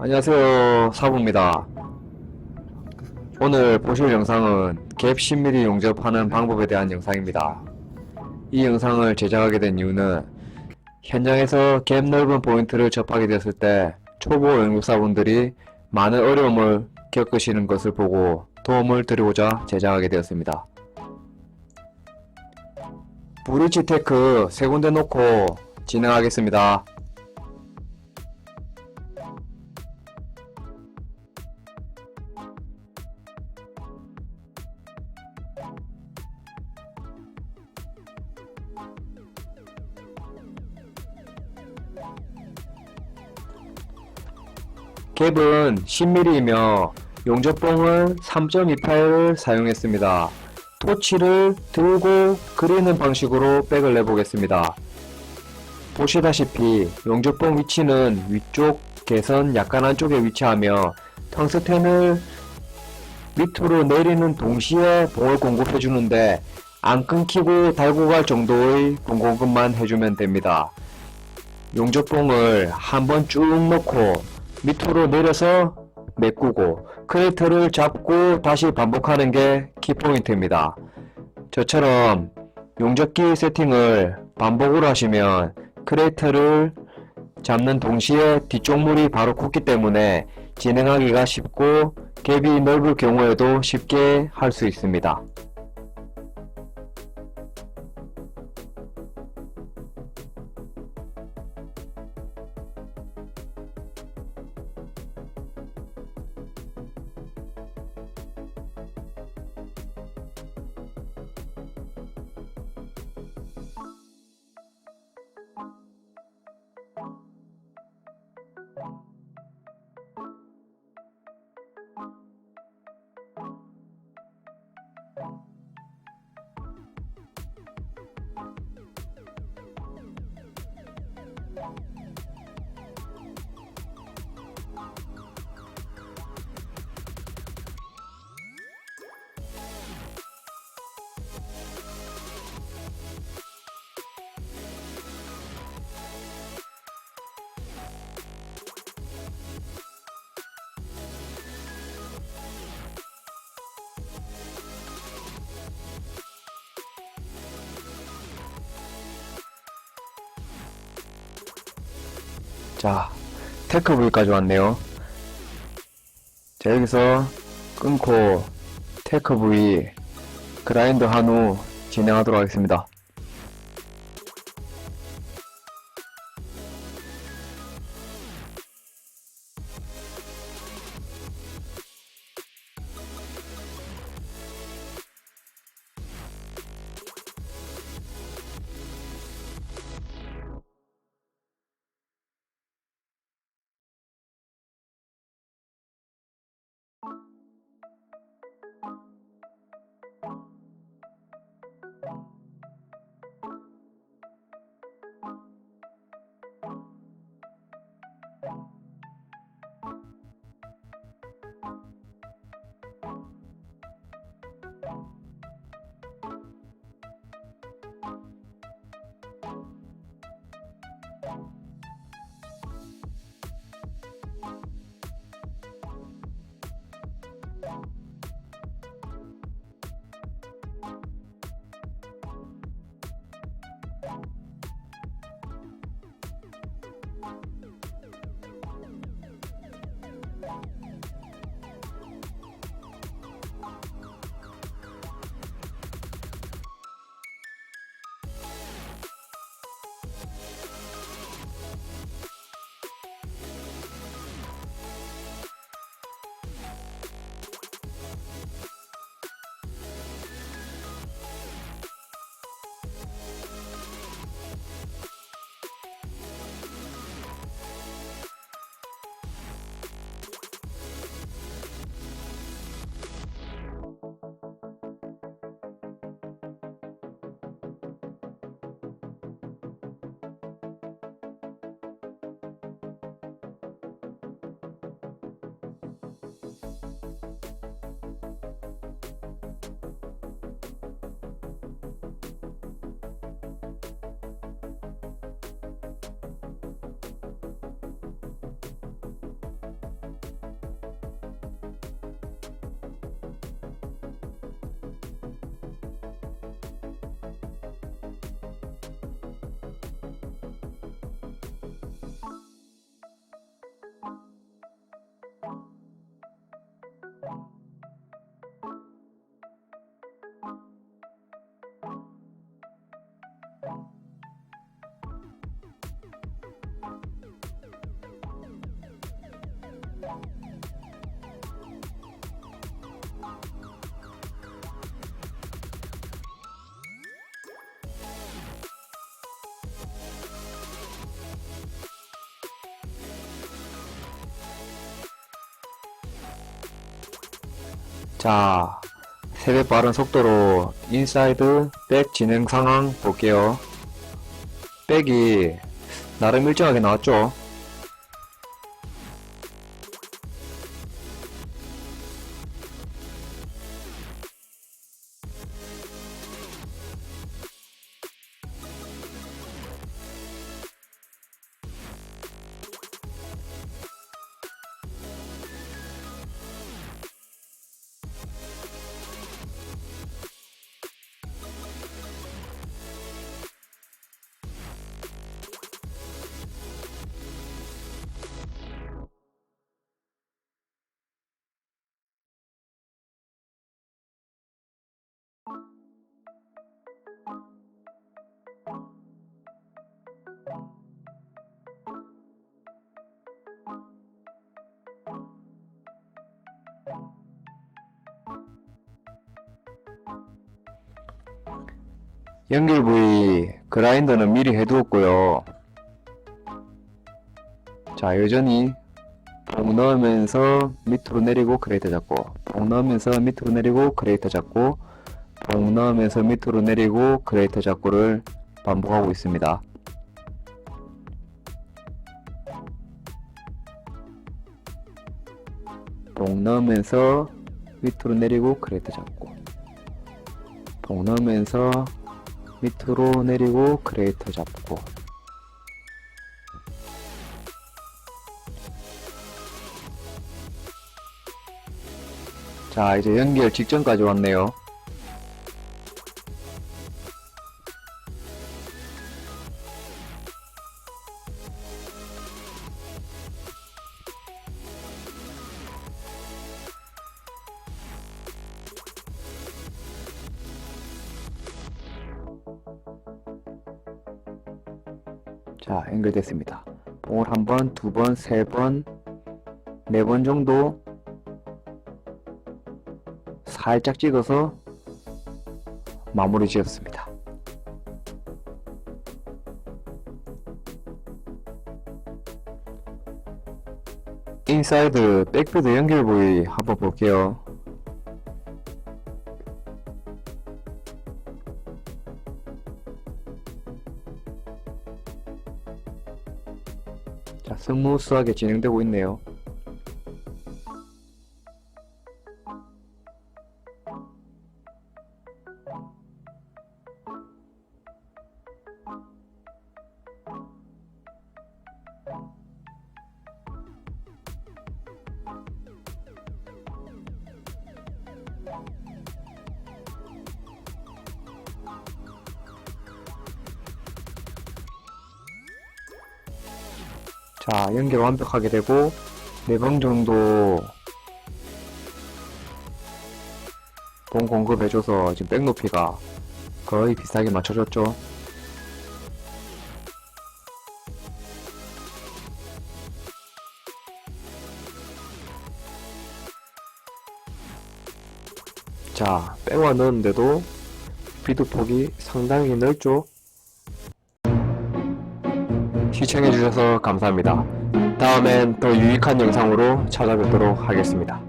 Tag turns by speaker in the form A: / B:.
A: 안녕하세요, 사부입니다. 오늘 보실 영상은 갭 10mm 용접하는 방법에 대한 영상입니다. 이 영상을 제작하게 된 이유는 현장에서 갭 넓은 포인트를 접하게 되었을 때 초보 용접사분들이 많은 어려움을 겪으시는 것을 보고 도움을 드리고자 제작하게 되었습니다. 브릿지 테크 세 군데 놓고 진행하겠습니다. 갭은 10mm이며 용접봉은 3.28을 사용했습니다. 토치를 들고 그리는 방식으로 백을 내보겠습니다. 보시다시피 용접봉 위치는 위쪽 개선 약간 안쪽에 위치하며 텅스텐을 밑으로 내리는 동시에 봉을 공급해주는데 안 끊기고 달고 갈 정도의 봉 공급만 해주면 됩니다. 용접봉을 한번 쭉 넣고 밑으로 내려서 메꾸고 크레이트를 잡고 다시 반복하는 게 키포인트입니다. 저처럼 용접기 세팅을 반복으로 하시면 크레이트를 잡는 동시에 뒤쪽 물이 바로 굳기 때문에 진행하기가 쉽고 갭이 넓을 경우에도 쉽게 할 수 있습니다. 자, 테크 부위까지 왔네요. 자, 여기서 끊고 테크 부위 그라인더 한 후 진행하도록 하겠습니다. 자, 3배 빠른 속도로 인사이드 백 진행 상황 볼게요. 백이 나름 일정하게 나왔죠. 연결 부위 그라인더는 미리 해두었고요. 자, 여전히 봉 넣으면서 밑으로 내리고 그레이터 잡고, 봉 넣으면서 밑으로 내리고 그레이터 잡고, 봉 넣으면서 밑으로 내리고 그레이터 잡고를 반복하고 있습니다. 봉 넣으면서 밑으로 내리고 그레이터 잡고, 봉 넣으면서 밑으로 내리고 그레이터 잡고. 자, 이제 연결 직전까지 왔네요. 자, 연결됐습니다. 봉을 한 번, 두 번, 세 번, 네 번 정도 살짝 찍어서 마무리 지었습니다. 인사이드 백패드 연결 부위 한번 볼게요. 자, 스무스하게 진행되고 있네요. 자, 연결 완벽하게 되고 4번 정도 봉 공급해줘서 지금 백 높이가 거의 비슷하게 맞춰졌죠. 자, 백와 넣었는데도 비드폭이 상당히 넓죠. 시청해주셔서 감사합니다. 다음엔 더 유익한 영상으로 찾아뵙도록 하겠습니다.